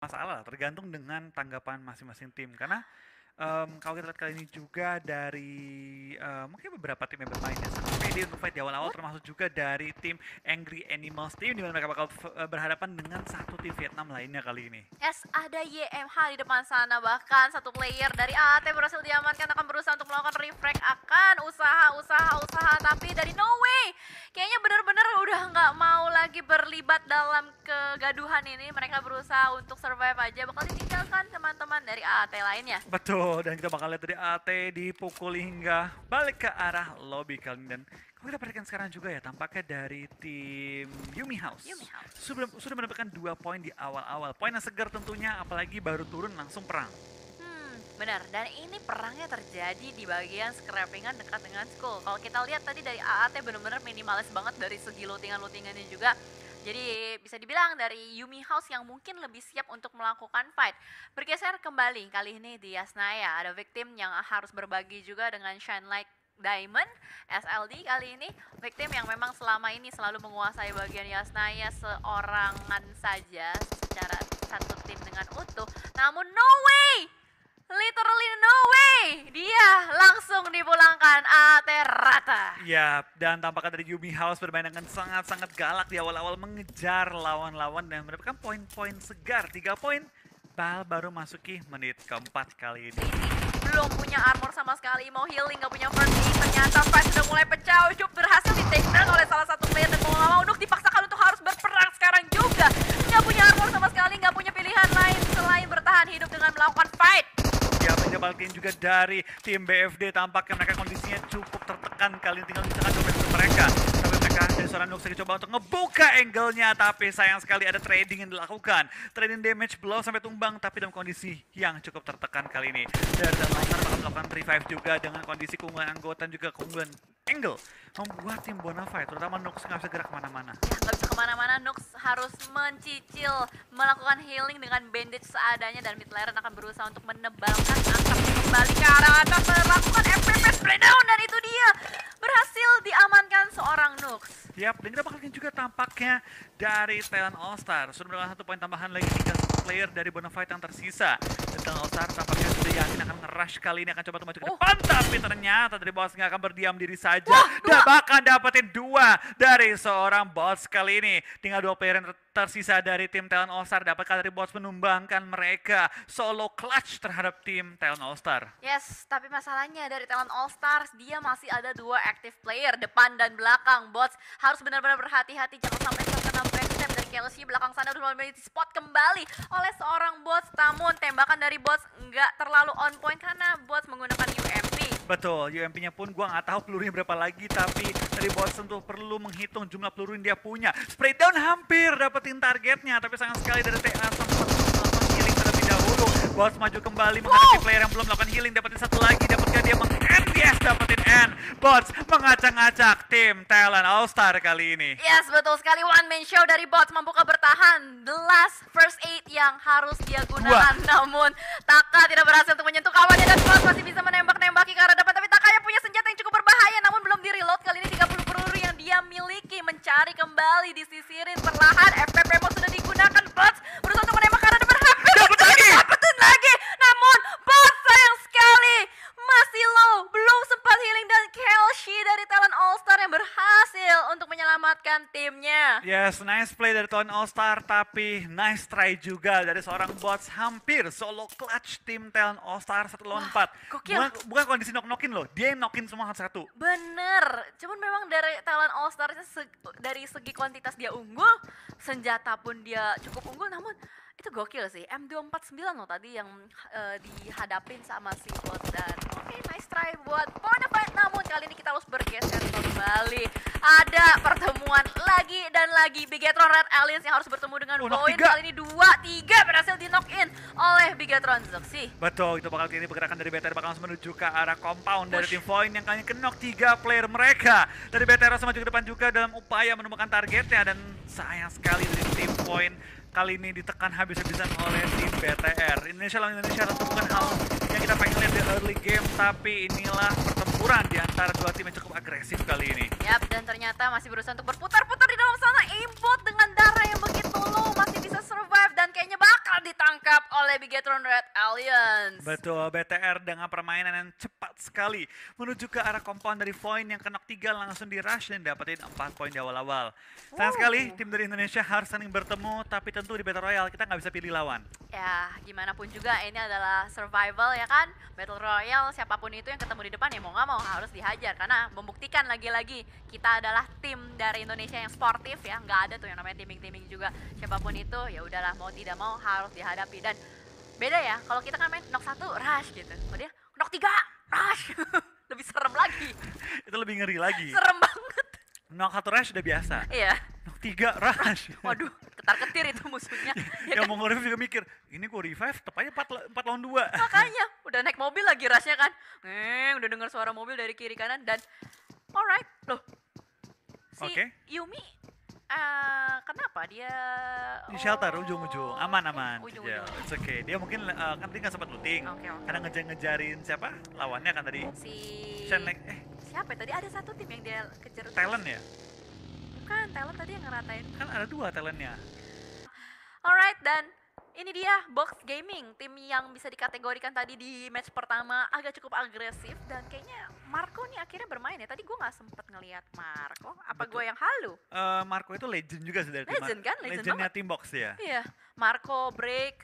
masalah, tergantung dengan tanggapan masing-masing tim. Karena kalau kita lihat kali ini juga dari mungkin beberapa tim yang bermain yang sangat pede untuk fight di awal-awal, termasuk juga dari tim Angry Animals Team, di mana mereka bakal berhadapan dengan satu tim Vietnam lainnya kali ini. Yes, ada YMH di depan sana, bahkan satu player dari AAT berhasil diamankan, akan berusaha untuk melakukan refrag, akan usaha, tapi dari No Way kayaknya benar-benar udah nggak mau lagi berlibat dalam kegaduhan ini. Mereka berusaha untuk survive aja, bakal ditinggalkan teman-teman dari AAT lainnya. Betul, dan kita bakal lihat dari AT dipukul hingga balik ke arah lobby kali ini. Dan kalau kita perhatikan sekarang juga ya, tampaknya dari tim Yumi House sudah mendapatkan 2 poin di awal-awal. Poin yang segar tentunya, apalagi baru turun langsung perang. Benar, dan ini perangnya terjadi di bagian scrappingan dekat dengan school. Kalau kita lihat tadi dari AAT benar-benar minimalis banget dari segi lootingan-lootingannya juga. Jadi bisa dibilang dari Yumi House yang mungkin lebih siap untuk melakukan fight. Bergeser kembali, kali ini di Yasnaya ada victim yang harus berbagi juga dengan Shine Like Diamond. SLD kali ini victim yang memang selama ini selalu menguasai bagian Yasnaya seorangan saja secara satu tim dengan utuh. Namun no way! Literally no way! Dia langsung dipulangkan AT rata. Ya, dan tampaknya dari Yumi House bermain dengan sangat-sangat galak di awal-awal mengejar lawan-lawan dan mendapatkan poin-poin segar. 3 poin, baru masuki menit keempat kali ini. Belum punya armor sama sekali, mau healing, gak punya first aid. Ternyata fight sudah mulai pecah. Ucup berhasil di take down oleh salah satu player dan mau gak mau Nuk dipaksakan untuk harus berperang sekarang juga. Gak punya armor sama sekali, gak punya pilihan lain selain bertahan hidup dengan melakukan fight. Ya, menyebalkan juga dari tim BFD, tampaknya mereka kondisinya cukup tertekan kali ini, tinggal misalkan dominasi mereka. Tapi mereka dari seorang Nux lagi coba untuk ngebuka angle-nya, tapi sayang sekali ada trading yang dilakukan. Trading damage belum sampai tumbang, tapi dalam kondisi yang cukup tertekan kali ini. Dari dalam latar bakal melakukan revive juga dengan kondisi keunggulan anggota dan juga keunggulan angle. Membuat tim Bonafide, terutama Nux nggak bisa gerak kemana-mana. Nggak bisa kemana-mana, Nux harus mencicil melakukan healing dengan bandage seadanya, dan mid laner akan berusaha untuk menebalkan angkatnya kembali ke arah atas, melakukan FPP spray down, dan itu dia berhasil diamankan seorang Nux. Yap, dan kita bakal lihat juga tampaknya dari Talent All Star sudah mendapatkan 1 poin tambahan lagi, tinggal 1 player dari Bonafide yang tersisa. Dan Talent All Star tampaknya sudah yakin akan nge-rush kali ini, akan coba maju ke depan, tapi ternyata dari boss nggak akan berdiam diri saja. Dan bahkan dapetin 2 dari seorang boss kali ini. Tinggal 2 player yang tersisa dari tim Talent All Star, dapatkah dari boss menumbangkan mereka solo clutch terhadap tim Talent All Star? Yes, tapi masalahnya dari Talent All Stars dia masih ada 2 active player depan dan belakang. Bots harus benar-benar berhati-hati, jangan sampai terkena backstab dari Kelsey. Belakang sana udah mulai di spot kembali oleh seorang bots, namun tembakan dari bots nggak terlalu on point karena bots menggunakan UMP. Betul, UMP-nya pun gua nggak tahu pelurunya berapa lagi, tapi dari bots tentu perlu menghitung jumlah peluru yang dia punya. Spray down hampir dapetin targetnya, tapi sayang sekali dari TA sempat melakukan healing terlebih dahulu. Bots maju kembali menghadapi player yang belum melakukan healing, dapetin 1 lagi, dapatkah dia meng-end? Yes, dapetin end. Bots mengacak-ngacak tim Talent All Star kali ini. Yes, betul sekali, one man show dari bots, mampukah bertahan? The last first aid yang harus dia gunakan, namun Taka tidak berhasil untuk menyentuh kawannya, dan bots masih bisa menembak-nembaki ke arah depan, tapi Taka yang punya senjata yang cukup berbahaya, namun belum di reload. Kali ini 30 peluru yang dia miliki, mencari kembali, disisirin perlahan. FPP mode sudah digunakan, bots berusaha untuk menembak ke arah depan, hampir dapetin lagi, namun bots sayang sekali masih low, belum sempat healing, dan Kelsey dari Talent All Star yang berhasil untuk menyelamatkan timnya. Yes, nice play dari Talent All Star, tapi nice try juga dari seorang bots, hampir solo clutch tim Talent All Star 1 lawan 4. Bukan kondisi knock-knockin loh, dia yang knockin semua satu. Bener, cuman memang dari Talent All Star dari segi kuantitas dia unggul, senjata pun dia cukup unggul, namun itu gokil sih. M249 loh tadi yang dihadapin sama si bot, dan oke, nice try buat Bonafide, namun kali ini kita harus bergeser kembali. Ada pertemuan lagi dan lagi, Bigetron Red Aliens yang harus bertemu dengan Void. Kali ini 2-3 berhasil di knock in oleh Bigetron Zoxy. Betul, itu bakal ini pergerakan dari BTR bakal langsung menuju ke arah compound dari tim Void yang kali ini knock 3 player mereka. Dari BTR langsung maju ke depan juga dalam upaya menemukan targetnya, dan sayang sekali dari tim Void kali ini ditekan habis-habisan oleh tim BTR. Indonesia lawan Indonesia tentu bukan hal yang kita pengen lihat di early game, tapi inilah pertempuran di antara 2 tim yang cukup agresif kali ini. Yap, dan ternyata masih berusaha untuk berputar-putar di dalam sana. Aimbot dengan darah yang begitu low masih bisa survive, dan kayaknya bakal ditangkap oleh Bigetron Red Alliance. Betul, BTR dengan permainan yang cepat sekali menuju ke arah compound dari Void yang kenok 3 langsung di rush dan dapetin 4 poin di awal-awal. Sayang sekali tim dari Indonesia harus saling bertemu, tapi tentu di Battle Royale kita nggak bisa pilih lawan. Ya, gimana pun juga ini adalah survival ya kan. Battle Royale, siapapun itu yang ketemu di depan ya mau nggak mau harus dihajar. Karena membuktikan lagi-lagi kita adalah tim dari Indonesia yang sportif ya. Nggak ada tuh yang namanya teaming-teaming juga. Siapapun itu ya udahlah mau tidak mau harus dihadapi. Dan beda ya, kalau kita kan main knock 1 rush gitu. Kalau dia knock 3 rush. Lebih serem lagi. Itu lebih ngeri lagi. Serem banget. Knock 1 rush udah biasa. Iya. Knock 3 rush. Waduh, ketar-ketir itu musuhnya. Ya Yang kan? mau nge-revive juga mikir, ini gue revive, tepatnya 4 lawan 2. Makanya, udah naik mobil lagi rushnya kan. Udah dengar suara mobil dari kiri kanan dan alright, loh. Si Oke. Yumi kenapa dia Di shelter ujung-ujung, aman-aman. ujung-ujung. Ya, it's okay. Dia mungkin kan tadi nggak sempat looting. Oke. Karena ngejar-ngejarin siapa? Lawannya kan tadi. Si Shenlek, siapa ya? Tadi ada satu tim yang dia kejar. talent ya? Bukan, talent tadi yang ngeratain. Kan ada 2 talentnya. Alright, dan ini dia Box Gaming, tim yang bisa dikategorikan tadi di match pertama agak cukup agresif dan kayaknya Marco nih akhirnya bermain ya. Tadi gue nggak sempet ngelihat Marco, apa gue Betul. yang halu? Marco itu legend juga sih dari tim. Legend kan? Legend Legendnya banget. tim box ya. Iya, Marco, Break,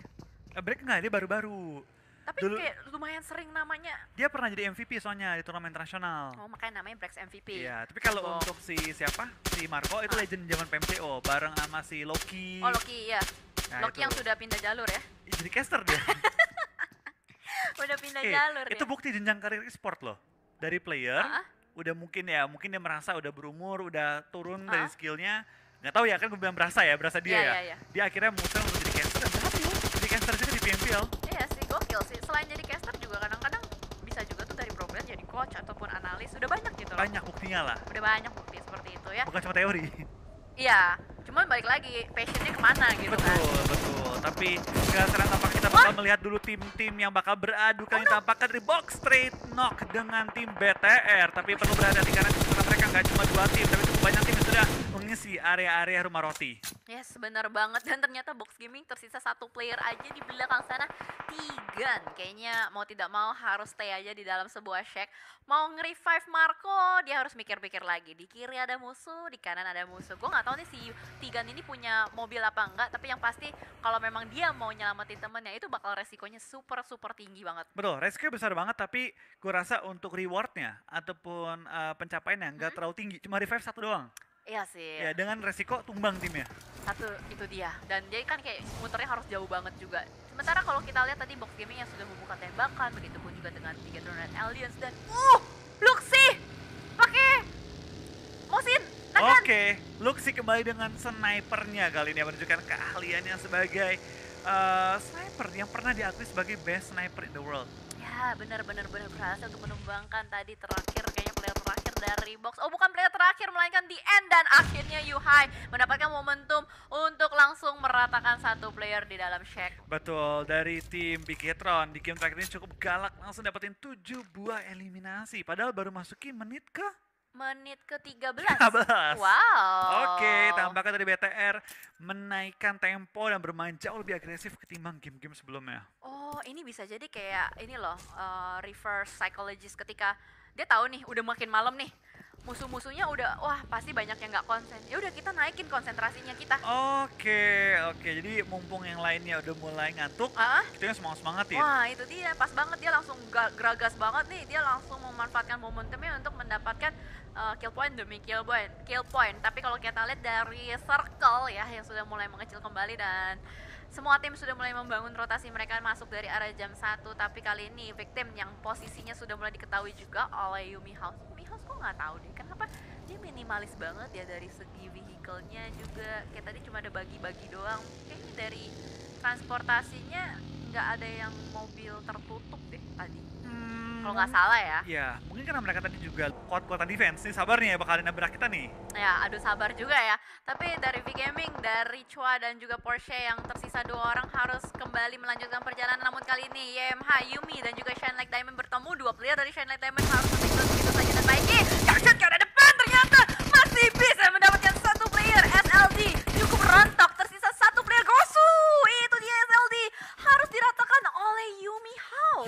Break nggak, dia baru-baru. tapi Dulu- kayak lumayan sering namanya. Dia pernah jadi MVP soalnya di turnamen internasional. Oh, makanya namanya Brex MVP. Iya, tapi kalau Oh. untuk si siapa? Si Marco itu Ah. legend zaman PMCO bareng sama si Loki. Oh, Loki ya. Nah, Loki itu. yang sudah pindah jalur ya. Jadi caster dia. Udah pindah Oke, jalur itu dia. bukti jenjang karir e-sport loh. Dari player, Ah, udah mungkin dia merasa udah berumur, udah turun Ah. dari skillnya. Nggak tahu ya, kan gue bilang berasa dia Iya, ya. iya. Dia akhirnya memutuskan untuk jadi caster dan berhasil. Jadi caster juga di PMPL. Iya sih, gokil sih. Selain jadi caster juga kadang-kadang bisa juga tuh dari pro player jadi coach ataupun analis. Udah banyak gitu loh. Banyak buktinya lah. Udah banyak bukti seperti itu ya. Bukan cuma teori. Iya, cuman balik lagi passionnya kemana gitu kan. Betul, betul. Tapi sekarang tampak kita bakal melihat dulu tim-tim yang bakal beradu kali ini tampaknya dari box straight knock dengan tim BTR. Tapi perlu berhati-hati karena mereka nggak cuma 2 tim, tapi cukup banyak tim yang sudah mengisi area-area rumah roti. Yes, benar banget. Dan ternyata Box Gaming tersisa 1 player aja di belakang sana. Tigan. Kayaknya mau tidak mau harus stay aja di dalam sebuah shack. Mau nge-revive Marco, dia harus mikir-mikir lagi. Di kiri ada musuh, di kanan ada musuh. Gue nggak tahu nih si Tigan ini punya mobil apa enggak. Tapi yang pasti kalau memang dia mau nyelamatin temennya itu bakal resikonya super tinggi banget. Betul, resiko besar banget, tapi gue rasa untuk rewardnya ataupun pencapaiannya nggak terlalu tinggi. Cuma revive 1 doang. Iya sih. Ya, dengan resiko tumbang timnya. Satu itu dia. Dan dia kan kayak muternya harus jauh banget juga. Sementara kalau kita lihat tadi Box Gaming yang sudah membuka tembakan, begitu pun juga dengan Bigetron Red Alliance dan Luxi pakai Mosin. Nah kan? Oke, Luxi kembali dengan snipernya kali ini yang menunjukkan keahliannya sebagai sniper yang pernah diakui sebagai best sniper in the world. Ya benar-benar berhasil untuk menumbangkan tadi terakhir kayaknya player terakhir dari Box. Oh bukan player terakhir melainkan di end dan akhirnya Yuhai mendapatkan momentum untuk langsung meratakan 1 player di dalam shack. Betul, dari tim Bigetron di game terakhir ini cukup galak, langsung dapetin 7 buah eliminasi. Padahal baru masukin menit ke Menit ke-13. 15. Wow. Oke, tampaknya dari BTR menaikkan tempo dan bermain jauh lebih agresif ketimbang game-game sebelumnya. Oh, ini bisa jadi kayak ini loh, reverse psychologist ketika dia tahu nih udah makin malam nih. Musuh-musuhnya udah wah pasti banyak yang nggak konsen. Ya udah kita naikin konsentrasinya kita. Oke. Jadi mumpung yang lainnya udah mulai ngantuk, Ah, kita yang semangat ya. wah itu dia pas banget dia langsung geragas banget nih. Dia langsung memanfaatkan momentumnya untuk mendapatkan kill point demi kill point. Tapi kalau kita lihat dari circle ya yang sudah mulai mengecil kembali dan semua tim sudah mulai membangun rotasi mereka masuk dari arah jam 1. Tapi kali ini victim yang posisinya sudah mulai diketahui juga oleh Yumi House. Yumi House kok nggak tahu deh kenapa dia minimalis banget ya dari segi vehicle-nya juga. Kayak tadi cuma ada bagi-bagi doang. Kayaknya dari transportasinya nggak ada yang mobil tertutup deh tadi. Kalau nggak salah ya. Ya, mungkin karena mereka tadi juga kuat-kuatan defense nih, sabar nih ya bakal nabrak kita nih. Ya, aduh sabar juga ya. Tapi dari V-Gaming, dari Chua dan juga Porsche yang tersisa 2 orang harus kembali melanjutkan perjalanan. Namun kali ini YMH, Yumi dan juga Shine Like Diamond bertemu. 2 player dari Shine Like Diamond harus mentinggal begitu saja dan baiknya. Dahsyat ke arah depan ternyata masih bisa mendapatkan 1 player. SLD cukup rontok, tersisa 1 player. Gosu, itu dia SLD.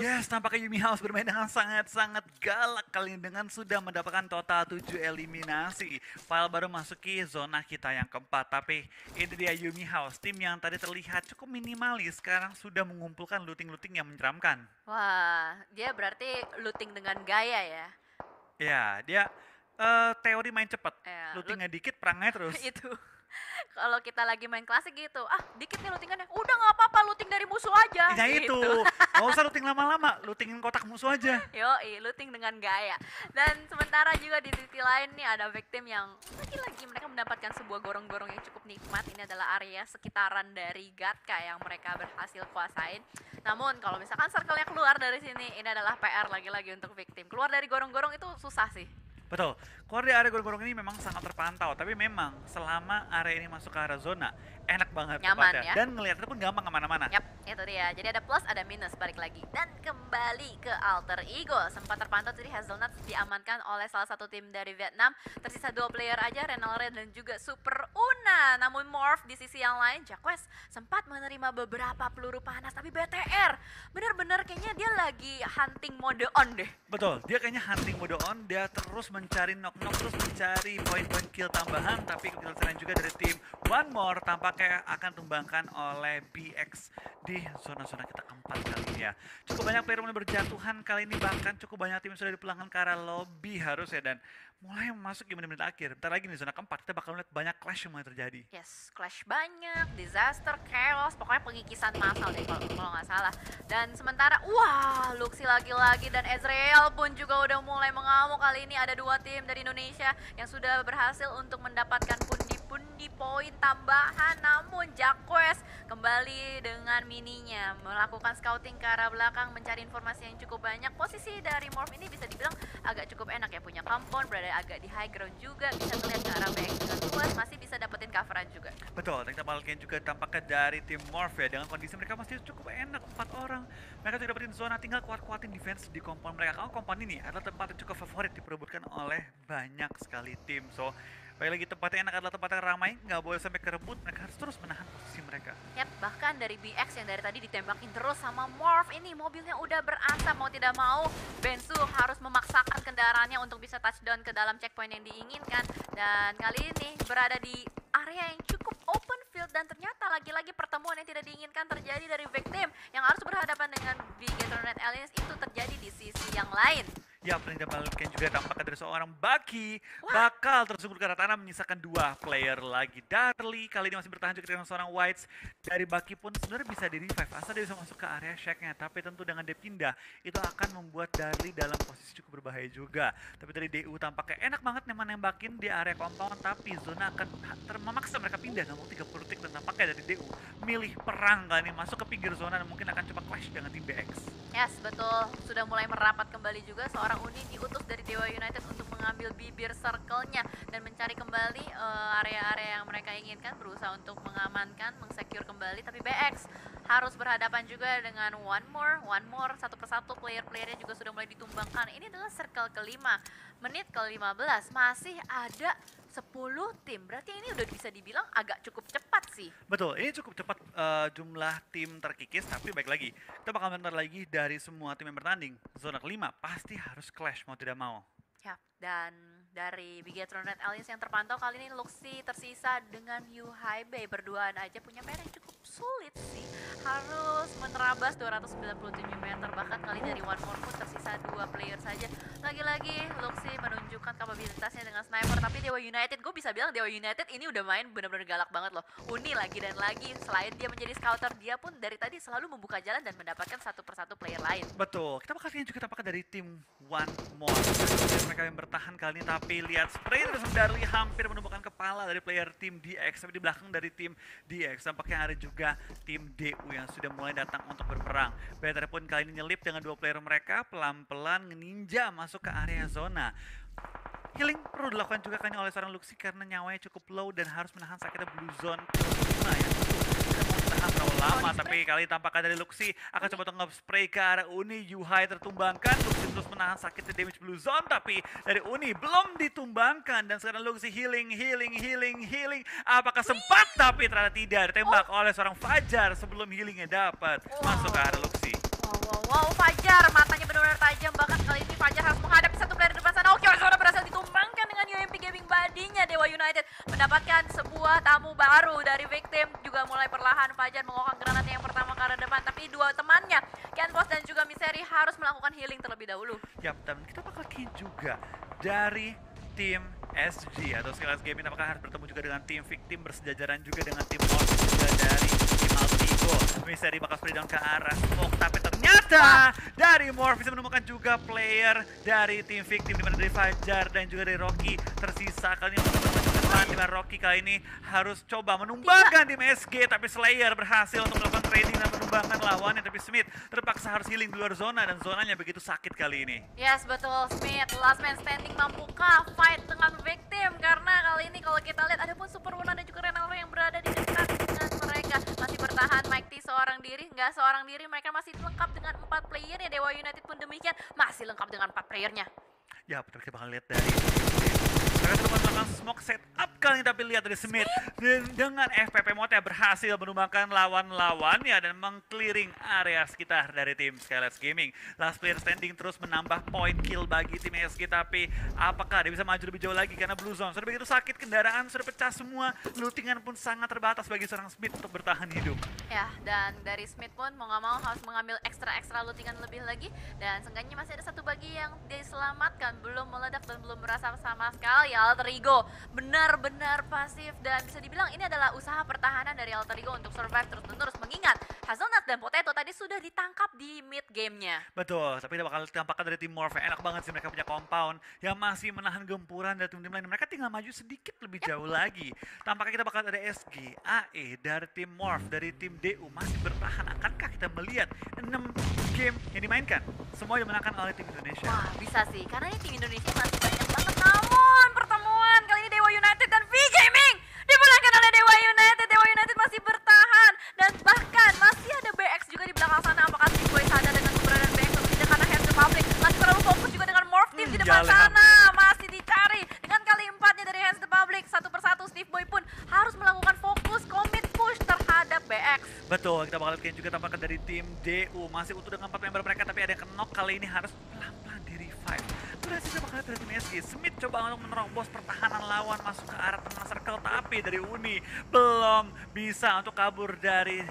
Yes, tampaknya Yumi House bermain dengan sangat-sangat galak kali ini dengan sudah mendapatkan total 7 eliminasi. File baru masuki zona kita yang keempat, tapi ini dia Yumi House, tim yang tadi terlihat cukup minimalis, sekarang sudah mengumpulkan looting-looting yang menyeramkan. Wah, dia berarti looting dengan gaya ya. Ya, dia teori main cepat, Ya, lootingnya dikit, perangnya terus. Itu. Kalau kita lagi main klasik gitu, dikit nih lootingannya, udah nggak apa-apa looting dari musuh aja. Nah gitu. itu, nggak usah looting lama-lama, lootingin kotak musuh aja. Yoi, looting dengan gaya. Dan sementara juga di sisi lain nih ada victim yang lagi-lagi mereka mendapatkan sebuah gorong-gorong yang cukup nikmat. Ini adalah area sekitaran dari Gatka yang mereka berhasil kuasain. Namun kalau misalkan circle-nya keluar dari sini, ini adalah PR lagi-lagi untuk victim. Keluar dari gorong-gorong itu susah sih. Betul, keluar di area gorong-gorong ini memang sangat terpantau, tapi memang selama area ini masuk ke arah zona, enak banget Nyaman tempatnya. ya. Dan ngeliatnya pun gampang kemana-mana. Yap, itu dia. Jadi ada plus, ada minus, balik lagi. Dan kembali ke Alter Ego. Sempat terpantau tadi Hazelnuts diamankan oleh salah satu tim dari Vietnam. Tersisa 2 player aja, Renal Red dan juga Super Una. Namun Morph di sisi yang lain, Jacques sempat menerima beberapa peluru panas. Tapi BTR, bener-bener kayaknya dia lagi hunting mode on deh. Betul, dia kayaknya hunting mode on, dia terus mencari knock-knock, terus mencari poin-poin kill tambahan, tapi kebetulan juga dari tim One More tampaknya akan tumbangkan oleh BX di zona-zona kita keempat kali ini ya. Cukup banyak player mulai berjatuhan kali ini, bahkan cukup banyak tim sudah dipulangkan ke arah lobby harusnya, dan mulai masuk di menit-menit akhir. Bentar lagi nih zona keempat kita bakal melihat banyak clash yang mulai terjadi. Yes, clash banyak, disaster, chaos, pokoknya pengikisan massal deh kalau nggak salah. Dan sementara, wah, Luxi lagi-lagi dan Ezreal pun juga udah mulai mengamuk. Kali ini ada 2 tim dari Indonesia yang sudah berhasil untuk mendapatkan pundi-pundi poin tambahan. Namun Jacques kembali dengan mininya melakukan scouting ke arah belakang, mencari informasi yang cukup banyak. Posisi dari Morph ini bisa dibilang agak cukup enak ya, punya compound, berada agak di high ground juga, bisa melihat ke arah BX dengan luas, masih bisa dapetin coveran juga. Betul, kita balikin juga tampaknya dari tim Morph ya, dengan kondisi mereka masih cukup enak, 4 orang. Mereka juga dapetin zona, tinggal kuat-kuatin defense di compound mereka. Kalau compound ini adalah tempat yang cukup favorit diperebutkan oleh banyak sekali tim. So, balik lagi tempatnya enak adalah tempat yang ramai, nggak boleh sampai kerebut, mereka harus terus menahan posisi mereka. Yap, bahkan dari BX yang dari tadi ditembakin terus sama Morph ini, mobilnya udah berasap, mau tidak mau Bensu harus memaksakan kendaraannya untuk bisa touchdown ke dalam checkpoint yang diinginkan. Dan kali ini berada di area yang cukup open field, dan ternyata lagi-lagi pertemuan yang tidak diinginkan terjadi dari victim yang harus berhadapan dengan Bigetron Aliens itu terjadi di sisi yang lain. Ya, paling dapatkan juga tampaknya dari seorang Bucky bakal tersungkur ke arah tanah, menyisakan 2 player lagi. Darly kali ini masih bertahan juga dengan seorang Whites. Dari Bucky pun sebenarnya bisa di revive asal dia bisa masuk ke area shack-nya, tapi tentu dengan dia pindah itu akan membuat Darly dalam posisi cukup berbahaya juga. Tapi dari DU tampaknya enak banget nembakin di area compound, tapi zona akan memaksa mereka pindah dalam 30 detik, dan tampaknya dari DU milih perang kali ini masuk ke pinggir zona dan mungkin akan coba clash dengan tim BX. Yes, betul. Sudah mulai merapat kembali juga. Seorang Uni diutus dari Dewa United untuk mengambil bibir circle-nya dan mencari kembali area-area yang mereka inginkan, berusaha untuk mengamankan, mengsecure kembali. Tapi BX harus berhadapan juga dengan One More. Satu persatu player-playernya juga sudah mulai ditumbangkan. Ini adalah circle kelima. Menit ke-15 masih ada 10 tim. Berarti ini udah bisa dibilang agak cukup cepat sih. Betul, ini cukup cepat jumlah tim terkikis, tapi baik lagi. Kita bakal bentar lagi dari semua tim yang bertanding. Zona kelima pasti harus clash mau tidak mau. Ya, dan dari Bigetron Red Aliens yang terpantau kali ini Luxi tersisa dengan Yu Haibei. Berduaan aja punya PR yang cukup sulit sih. Harus menerabas 297 meter. Bahkan kali dari One More pun tersisa 2 player saja. Lagi-lagi Luxi menunjukkan kapabilitasnya dengan sniper. Tapi Dewa United, gue bisa bilang Dewa United ini udah main benar-benar galak banget loh. Uni lagi dan lagi. Selain dia menjadi scouter, dia pun dari tadi selalu membuka jalan dan mendapatkan satu persatu player lain. Betul, kita bakal lihat juga tampaknya dari tim One More. Mereka yang bertahan kali ini, tapi lihat spray terus Darly hampir menemukan kepala dari player tim DX. Tapi di belakang dari tim DX tampaknya ada juga tim DU yang sudah mulai datang untuk berperang. Better pun kali ini nyelip dengan 2 player mereka, pelan-pelan ninja masuk ke area zona. Healing perlu dilakukan juga kan oleh seorang Luxi karena nyawanya cukup low dan harus menahan sakitnya blue zone ke-5 ya. Tahan terlalu lama, tapi kali tampaknya dari Luxi akan coba untuk nge-spray ke arah Uni. Yuhai tertumbangkan, Luxi terus menahan sakitnya damage blue zone, tapi dari Uni belum ditumbangkan. Dan sekarang Luxi healing. Apakah sempat? Tapi ternyata tidak, ditembak oleh seorang Fajar sebelum healingnya dapat masuk ke arah Luxi. Wow, Fajar matanya benar-benar tajam, bahkan kali ini Fajar harus menghadapi satu player di depan sana. Oke, Ozora berhasil ditumbangkan dengan UMP Gaming badinya. Dewa United mendapatkan sebuah tamu baru dari Victim, juga mulai perlahan Fajar mengokang granatnya yang pertama ke arah depan, tapi dua temannya Ken Boss dan juga Miseri harus melakukan healing terlebih dahulu. Yap, dan kita bakal kill juga dari tim SG atau Skylas Gaming. Apakah harus bertemu juga dengan tim Victim, bersejajaran juga dengan tim Morph juga dari tim Altigo. Miseri bakal spray down ke arah Smoke, tapi ternyata dari Morph bisa menemukan juga player dari tim Victim, dimana dari Fajar dan juga dari Rocky tersisa. Kali ini untuk depan, dimana Rocky kali ini harus coba menumbangkan tim SG, tapi Slayer berhasil untuk melakukan trading dan menumbangkan lawannya, tapi Smith terpaksa harus healing di luar zona dan zonanya begitu sakit kali ini. Yes, betul, Smith, last man standing, mampukah fight dengan Victim? Karena kali ini kalau kita lihat ada pun Super Wuna dan juga Renalo yang berada di dekat dengan mereka. Masih bertahan Mike T seorang diri, nggak seorang diri, mereka masih lengkap dengan 4 player ya. Dewa United pun demikian, masih lengkap dengan 4 playernya. Ya, betul, kita bakal lihat dari mereka sudah melakukan smoke setup kali ini, tapi lihat dari Smith dengan FPP Mode berhasil menumbangkan lawan-lawannya dan meng-clearing area sekitar dari tim Skylas Gaming. Last player standing terus menambah point kill bagi tim SG, tapi apakah dia bisa maju lebih jauh lagi karena Blue Zone sudah begitu sakit, kendaraan sudah pecah semua, lootingan pun sangat terbatas bagi seorang Smith untuk bertahan hidup. Ya, dan dari Smith pun mau nggak mau harus mengambil ekstra lootingan lebih lagi, dan seenggaknya masih ada satu bagi yang diselamatkan, belum meledak dan belum merasa sama sekali. Alter Ego benar-benar pasif, dan bisa dibilang ini adalah usaha pertahanan dari Alter Ego untuk survive terus-menerus, mengingat Hazelnut dan Potato tadi sudah ditangkap di mid gamenya. Betul, tapi kita bakal tampakkan dari tim Morph. Enak banget sih mereka punya compound yang masih menahan gempuran dari tim-tim lain. Mereka tinggal maju sedikit lebih jauh lagi. Tampaknya kita bakal ada SG, AE dari tim Morph, dari tim DU masih bertahan. Akankah kita melihat 6 game yang dimainkan semua dimenangkan oleh tim Indonesia? Wah, bisa sih, karena ini tim Indonesia masih banyak banget. Namun pertemuan kali ini Dewa United dan V Gaming dimenangkan oleh Dewa United. Dewa United masih bertahan dan bahkan masih ada BX juga di belakang sana. Apakah Steve Boy sadar dengan keberadaan BX atau tidak, karena Hands the Public masih terlalu fokus juga dengan Morph Team di depan sana. Masih dicari dengan kali 4-nya dari Hands the Public. Satu persatu Steve Boy pun harus melakukan fokus commit push terhadap BX. Betul, kita bakal lihat juga tampakkan dari tim DU masih utuh dengan 4 member mereka, tapi ada yang knock kali ini harus pelan-pelan di revive. Berhasil kita bakal lihat dari tim SG. Smith coba untuk menerobos pertahanan lawan masuk ke arah tengah circle, tapi dari Uni belum bisa untuk kabur dari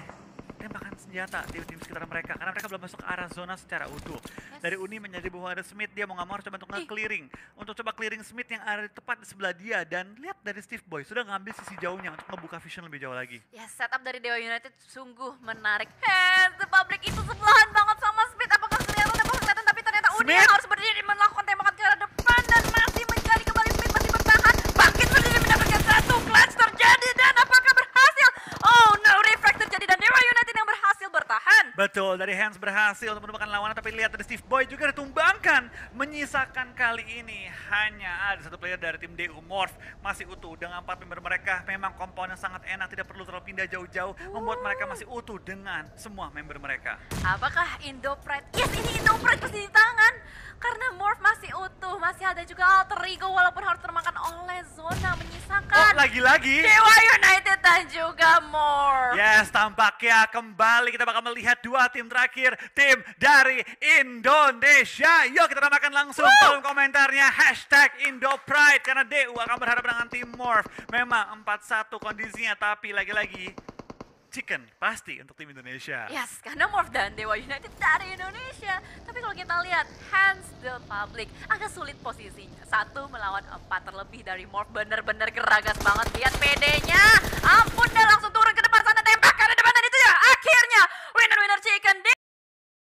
tembakan senjata tim-tim sekitar mereka, karena mereka belum masuk ke arah zona secara utuh. Dari Uni menjadi bahwa ada Smith, dia mau nggak mau harus coba untuk nge-clearing, untuk coba clearing Smith yang ada tepat di sebelah dia, dan lihat dari Steve Boy sudah ngambil sisi jauhnya untuk ngebuka vision lebih jauh lagi. Ya, setup dari Dewa United sungguh menarik. Hands the Public itu sebelahan banget sama Smith. Apakah kelihatan? Apakah kelihatan? Tapi ternyata Uni yang harus berdiri melakukan tembakan ke arah depan dan masih mencari kembali. Smith masih bertahan, bangkit berdiri mendapatkan satu clutch terjadi, dan apakah berhasil? Oh no, reflect terjadi dan Dewa United yang berhasil bertahan. Betul, dari Hands berhasil untuk menemukan lawannya, tapi lihat dari Steve Boy juga ditumbangkan. Menyisakan kali ini hanya ada satu player dari tim DU. Morph masih utuh dengan 4 member mereka. Memang komponen sangat enak, tidak perlu terlalu pindah jauh-jauh, membuat mereka masih utuh dengan semua member mereka. Apakah Indo Pride? Yes, ini Indo Pride pasti di tangan. Karena Morph masih utuh, masih ada juga Alter Ego walaupun harus termakan oleh zona, menyisakan Lagi-lagi Dewa United dan juga Morph. Yes, tampaknya kembali kita bakal melihat 2 tim terakhir, tim dari Indonesia. Yuk kita namakan langsung kolom komentarnya #IndoPride, karena DU akan berhadapan dengan tim Morph. Memang 4-1 kondisinya, tapi lagi-lagi chicken pasti untuk tim Indonesia. Yes, karena Morph dan Dewa United dari Indonesia. Tapi kalau kita lihat Hands the Public agak sulit posisinya. 1 melawan 4, terlebih dari Morph bener-bener geragas banget. Lihat PD-nya, ampun.